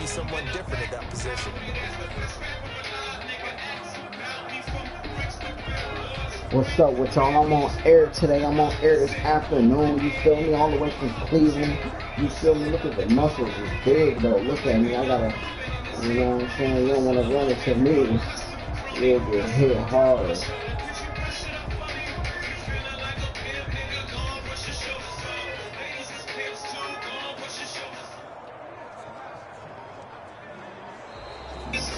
someone different at that position. What's up with y'all? I'm on air today. I'm on air this afternoon. You feel me? All the way from Cleveland. You feel me? Look at the muscles. It's big though. Look at me. I gotta, you know what I'm saying? You don't want to run it to me. You'll get hit hard.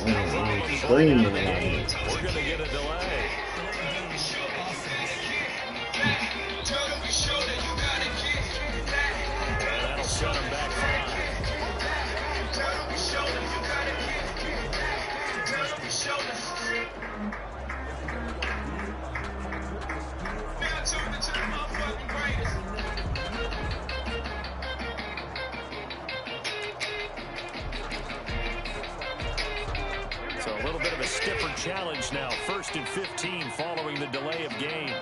I'm screaming out here. We're going to get a delay. And that'll set him back 5. So a little bit of a stiffer challenge now. 1st and 15 following the delay of game.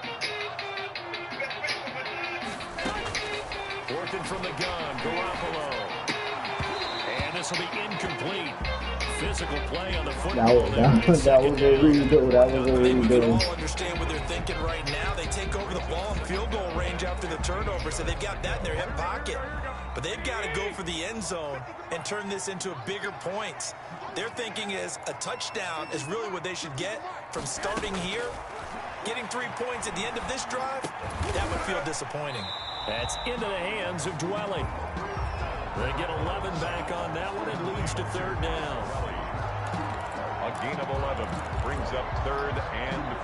4th and from the gun, Garoppolo. And this will be incomplete. Physical play on the football. That was a redo. That was a redo. We can all understand what they're thinking right now. They take over the ball in field goal range after the turnover, so they've got that in their hip pocket. But they've got to go for the end zone and turn this into a bigger point. Their thinking is a touchdown is really what they should get from starting here. Getting 3 points at the end of this drive, that would feel disappointing. That's into the hands of Dwelly. They get 11 back on that one. It leads to 3rd down. A gain of 11 brings up 3rd and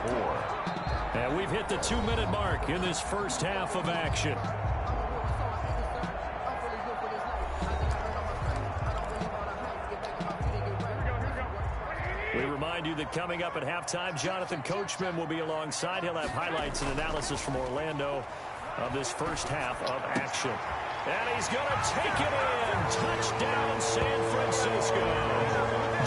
4. And we've hit the 2-minute mark in this first half of action. We remind you that coming up at halftime, Jonathan Coachman will be alongside. He'll have highlights and analysis from Orlando of this first half of action. And he's going to take it in. Touchdown, San Francisco.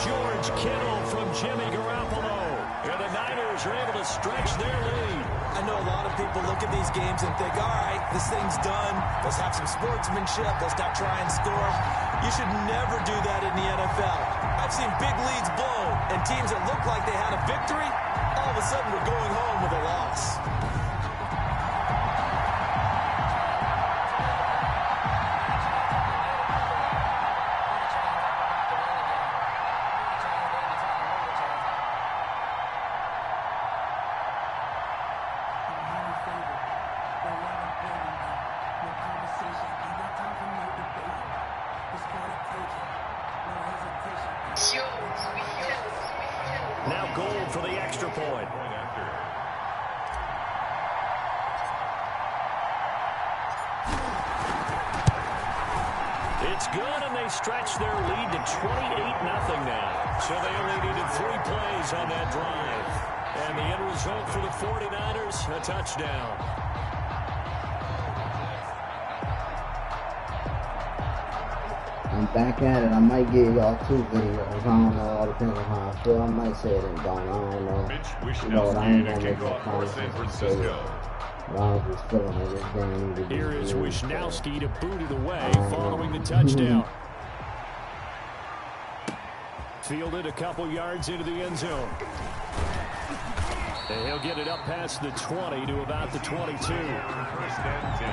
George Kittle from Jimmy Garoppolo. And the Niners are able to stretch their lead. I know a lot of people look at these games and think, all right, this thing's done. Let's have some sportsmanship. Let's not try and score. You should never do that in the NFL. I've seen big leads blown, and teams that look like they had a victory, all of a sudden we're going home with a loss. Now Gold for the extra point. It's good, and they stretch their lead to 28-0 now. So they only needed 3 plays on that drive. And the end result for the 49ers, a touchdown. I'm back at it. I might give y'all 2 videos. I don't know. All depends on how I feel. I might say it and don't. I don't know. Mitch You know what? I ain't Wishnowsky gonna to make kick no off for promises San and say Francisco. it. But I was just feeling like this game needed to be Here is good. Wishnowsky to boot it away following the touchdown. Fielded a couple yards into the end zone. And he'll get it up past the 20 to about the 22. 1st and 10.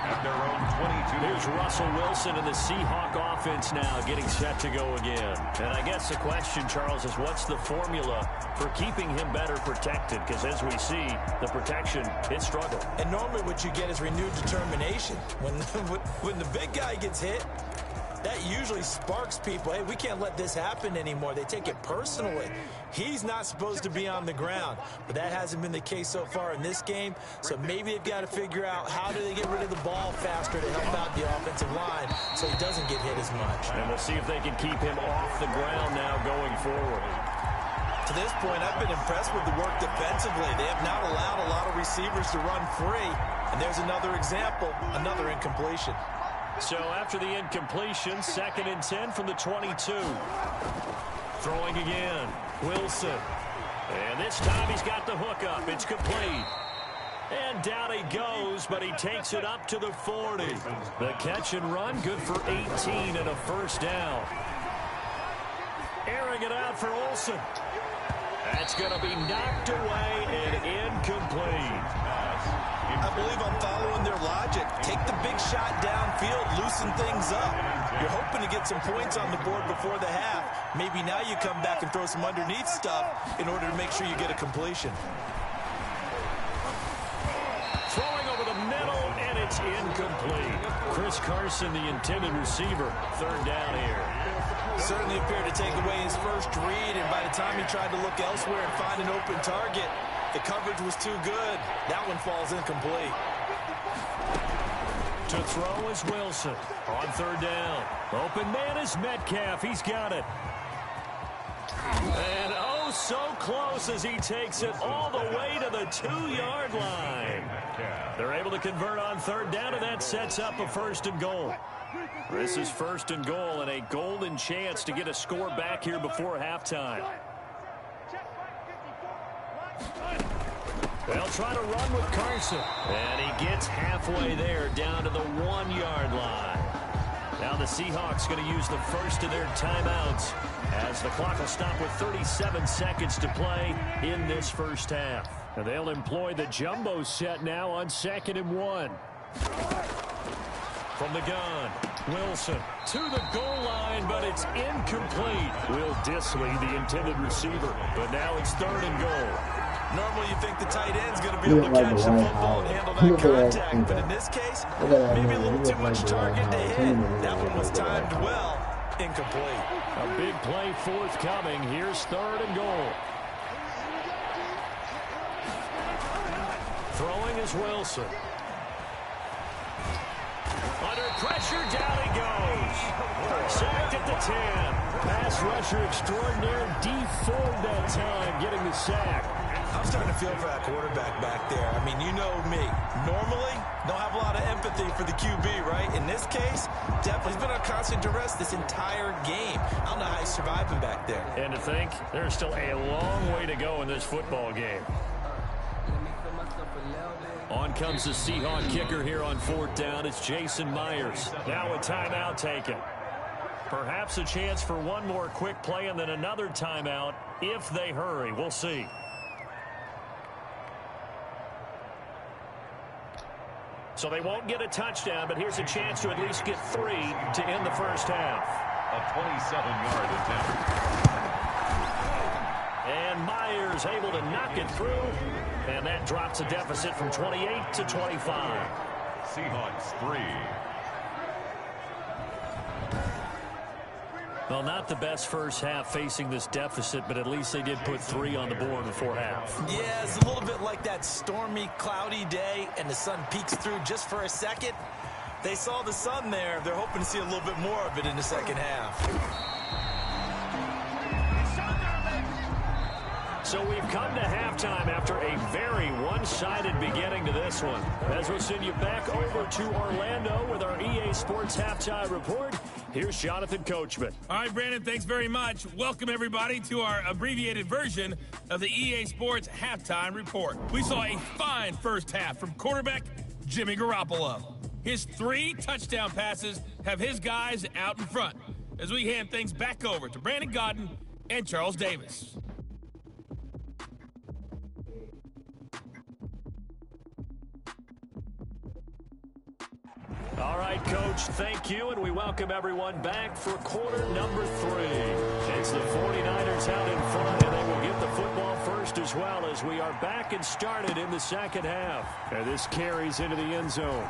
At their own 22. Here's Russell Wilson and the Seahawk offense now getting set to go again. And I guess the question, Charles, is what's the formula for keeping him better protected? Because as we see, the protection, it struggled. And normally what you get is renewed determination. When the big guy gets hit, that usually sparks people. Hey, we can't let this happen anymore. They take it personally. He's not supposed to be on the ground, but that hasn't been the case so far in this game. So maybe they've got to figure out how do they get rid of the ball faster to help out the offensive line so he doesn't get hit as much. And we'll see if they can keep him off the ground now going forward. To this point, I've been impressed with the work defensively. They have not allowed a lot of receivers to run free. And there's another example, another incompletion. So after the incompletion, 2nd and 10 from the 22. Throwing again, Wilson. And this time he's got the hook up. It's complete. And down he goes, but he takes it up to the 40. The catch and run, good for 18 and a 1st down. Airing it out for Olsen. That's going to be knocked away and incomplete. I believe I'm following their logic. Take the big shot downfield, loosen things up. You're hoping to get some points on the board before the half. Maybe now you come back and throw some underneath stuff in order to make sure you get a completion. Throwing over the middle, and it's incomplete. Chris Carson, the intended receiver. Third down here. Certainly appeared to take away his first read, and by the time he tried to look elsewhere and find an open target, the coverage was too good. That one falls incomplete. To throw is Wilson on third down. Open man is Metcalf. He's got it. And oh, so close as he takes it all the way to the 2-yard line. They're able to convert on third down, and that sets up a first and goal. This is first and goal and a golden chance to get a score back here before halftime. They'll try to run with Carson. And he gets halfway there down to the 1-yard line. Now the Seahawks going to use the first of their timeouts as the clock will stop with 37 seconds to play in this first half. And they'll employ the jumbo set now on 2nd and 1. From the gun, Wilson to the goal line, but it's incomplete. Will Dissly, the intended receiver, but now it's 3rd and goal. Normally you think the tight end's going to be able to catch the football and handle that contact, but in this case, maybe a little too much target to hit. That one was timed well. Incomplete. A big play forthcoming. Here's 3rd and goal. Throwing is Wilson. Under pressure, down he goes. Sacked at the 10. Pass rusher extraordinaire. Dee Ford that time getting the sack. I'm starting to feel for that quarterback back there. I mean, you know me. Normally, don't have a lot of empathy for the QB, right? In this case, definitely he's been on constant duress this entire game. I don't know how he's surviving back there. And to think, there's still a long way to go in this football game. On comes the Seahawk kicker here on 4th down. It's Jason Myers. Now a timeout taken. Perhaps a chance for one more quick play and then another timeout if they hurry. We'll see. So they won't get a touchdown, but here's a chance to at least get 3 to end the first half. A 27-yard attempt. And Myers able to knock it through. And that drops a deficit from 28 to 25. Seahawks 3. Well, not the best first half facing this deficit, but at least they did put 3 on the board before half. Yeah, it's a little bit like that stormy, cloudy day, and the sun peeks through just for a second. They saw the sun there. They're hoping to see a little bit more of it in the second half. So we've come to halftime after a very one-sided beginning to this one. As we'll send you back over to Orlando with our EA Sports Halftime Report, here's Jonathan Coachman. All right, Brandon, thanks very much. Welcome, everybody, to our abbreviated version of the EA Sports Halftime Report. We saw a fine first half from quarterback Jimmy Garoppolo. His 3 touchdown passes have his guys out in front as we hand things back over to Brandon Gaudin and Charles Davis. All right, Coach, thank you, and we welcome everyone back for quarter number 3. It's the 49ers out in front, and they will get the football first as well as we are back and started in the second half. And this carries into the end zone.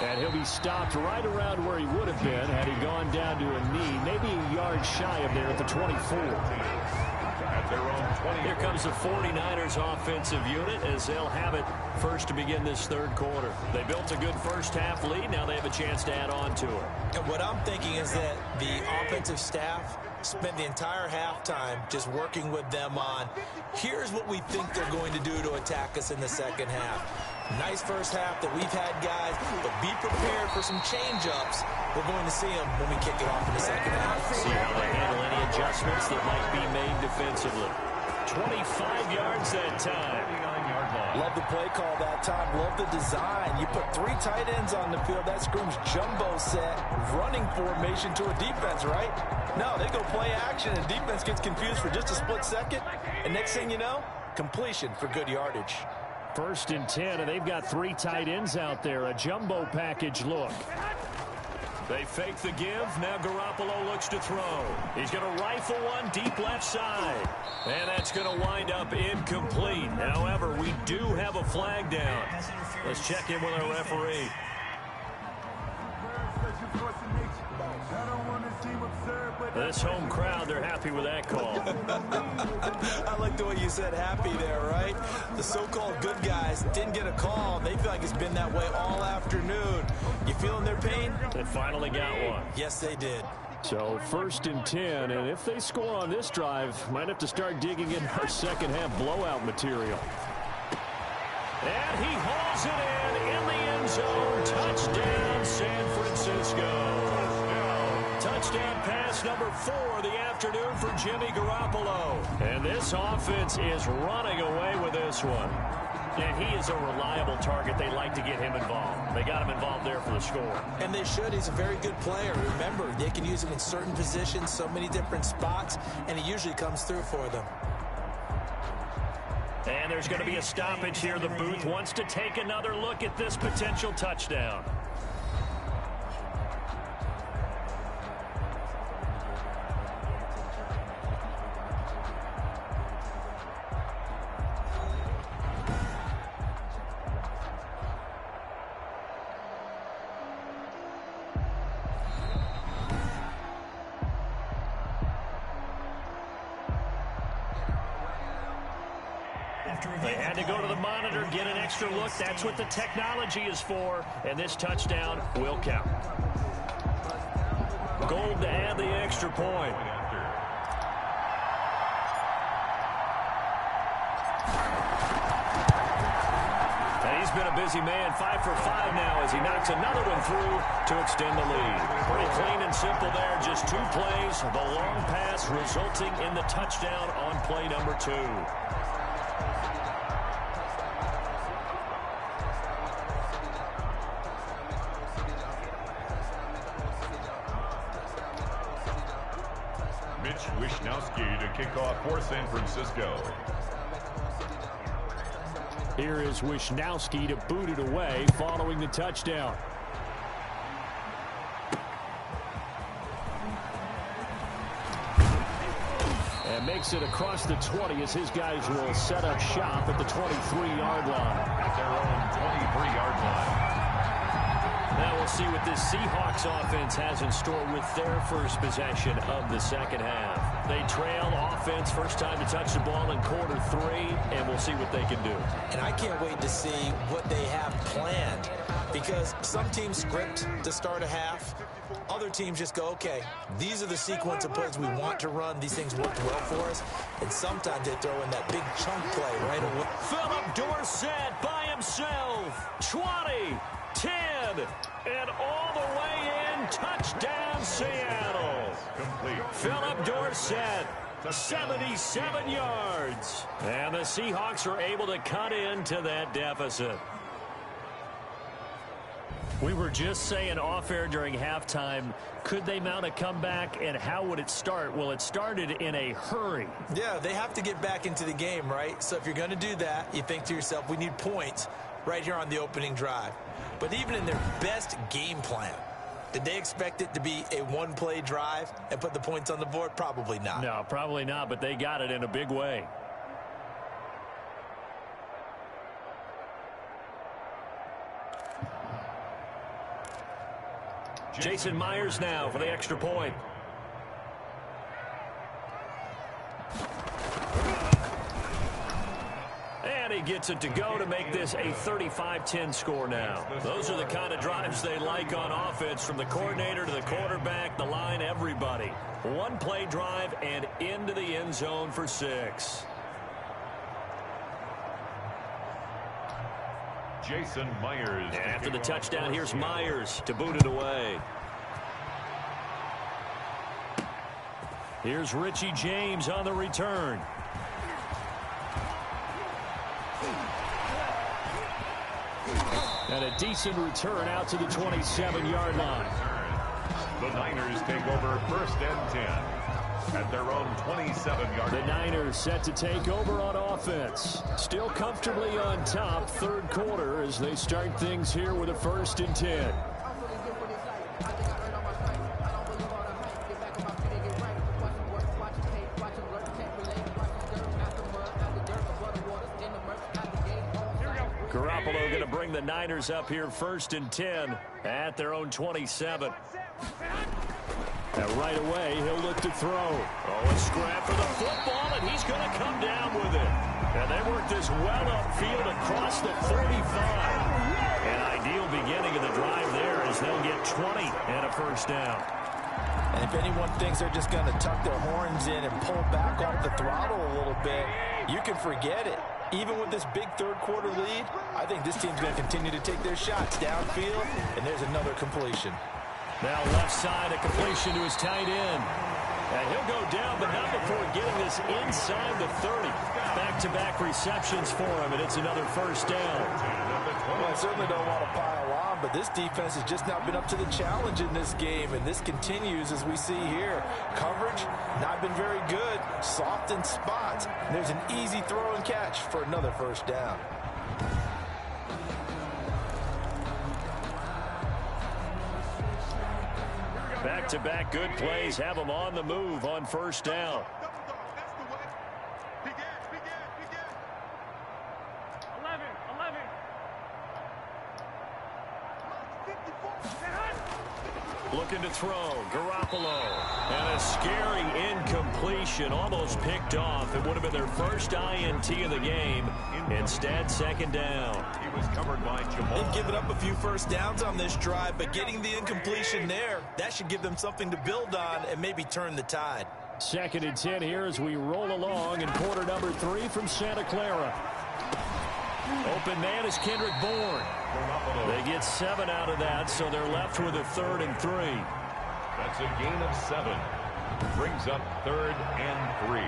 And he'll be stopped right around where he would have been had he gone down to a knee, maybe a yard shy of there at the 24. At their own 20. Here comes the 49ers offensive unit as they'll have it first to begin this third quarter. They built a good first half lead. Now they have a chance to add on to it. And what I'm thinking is that the offensive staff spent the entire halftime just working with them on, here's what we think they're going to do to attack us in the second half. Nice first half that we've had, guys, but be prepared for some change-ups. We're going to see them when we kick it off in the second half. See how they handle any adjustments that might be made defensively. 25 yards that time. Love the play call that time. Love the design. You put 3 tight ends on the field. That screams jumbo set, running formation to a defense, right? No, they go play action, and defense gets confused for just a split second. And next thing you know, completion for good yardage. 1st and 10, and they've got 3 tight ends out there. A jumbo package look. They fake the give. Now Garoppolo looks to throw. He's going to rifle one deep left side. And that's going to wind up incomplete. However, we do have a flag down. Let's check in with our referee. This home crowd, they're happy with that call. I like the way you said happy there, right? The so-called good guys didn't get a call. They feel like it's been that way all afternoon. You feeling their pain? They finally got one. Yes, they did. So 1st and 10, and if they score on this drive, might have to start digging in our second half blowout material. And he hauls it in the end zone. Touchdown, San Francisco. Touchdown pass number 4 of the afternoon for Jimmy Garoppolo. And this offense is running away with this one. And he is a reliable target. They like to get him involved. They got him involved there for the score. And they should. He's a very good player. Remember, they can use him in certain positions, so many different spots, and he usually comes through for them. And there's going to be a stoppage here. The booth wants to take another look at this potential touchdown. They had to go to the monitor, get an extra look. That's what the technology is for. And this touchdown will count. Gold to add the extra point. And he's been a busy man. 5 for 5 now as he knocks another one through to extend the lead. Pretty clean and simple there. Just 2 plays. The long pass resulting in the touchdown on play number 2. Wishnowsky to kick off for San Francisco. Here is Wishnowsky to boot it away following the touchdown. And makes it across the 20 as his guys will set up shop at the 23-yard line. At their own 23-yard line. Now we'll see what this Seahawks offense has in store with their first possession of the second half. They trail offense, first time to touch the ball in quarter 3, and we'll see what they can do. And I can't wait to see what they have planned, because some teams script to start a half. Other teams just go, okay, these are the sequence of plays we want to run. These things worked well for us. And sometimes they throw in that big chunk play right away. Philip Dorsett by himself. 20, 10, and all the way in. Touchdown, Seattle. Complete. Philip Dorsett, 77 yards. And the Seahawks are able to cut into that deficit. We were just saying off-air during halftime, could they mount a comeback, and how would it start? Well, it started in a hurry. Yeah, they have to get back into the game, right? So if you're going to do that, you think to yourself, we need points right here on the opening drive. But even in their best game plan, did they expect it to be a one-play drive and put the points on the board? Probably not. No, probably not, but they got it in a big way. Jason Myers now for the extra point. And he gets it to go to make this a 35-10 score now. Those are the kind of drives they like on offense, from the coordinator to the quarterback, the line, everybody. One-play drive and into the end zone for 6. Jason Myers. And after the touchdown, here's Myers to boot it away. Here's Richie James on the return. And a decent return out to the 27-yard line. The Niners take over 1st and 10 at their own 27-yard line. The Niners set to take over on offense. Still comfortably on top, third quarter, as they start things here with a 1st and 10. Garoppolo going to bring the Niners up here 1st and 10 at their own 27. And right away, he'll look to throw. Oh, a scrap for the football, and he's going to come down with it. And they work this well upfield across the 45. An ideal beginning of the drive there as they'll get 20 and a 1st down. And if anyone thinks they're just going to tuck their horns in and pull back off the throttle a little bit, you can forget it. Even with this big third quarter lead, I think this team's going to continue to take their shots downfield, and there's another completion. Now left side, a completion to his tight end. And he'll go down, but not before getting this inside the 30. Back-to-back receptions for him, and it's another 1st down. Well, I certainly don't want to pile on, but this defense has just not been up to the challenge in this game, and this continues as we see here. Coverage, not been very good, soft in spots. And there's an easy throw and catch for another 1st down. Back-to-back good plays have them on the move on 1st down. Looking to throw, Garoppolo. And a scary incompletion, almost picked off. It would have been their first INT of the game. Instead, 2nd down. He was covered by Jamal. They've given up a few 1st downs on this drive, but getting the incompletion there, that should give them something to build on and maybe turn the tide. 2nd and 10 here as we roll along in quarter number 3 from Santa Clara. Open man is Kendrick Bourne. They get 7 out of that, so they're left with a 3rd and 3. That's a gain of 7. Brings up 3rd and 3.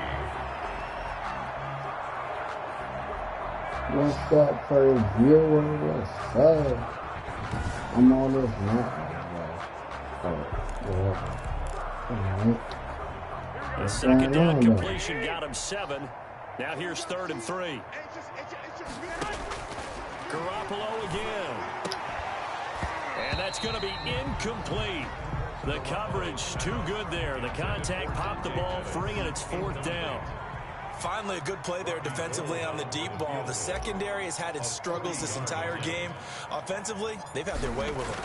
What's up, first viewer? What's up? I'm on this now. The 2nd down completion got him 7. Now here's 3rd and 3. Garoppolo again. And that's going to be incomplete. The coverage too good there. The contact popped the ball free, and it's 4th down. Finally, a good play there defensively on the deep ball. The secondary has had its struggles this entire game. Offensively, they've had their way with it.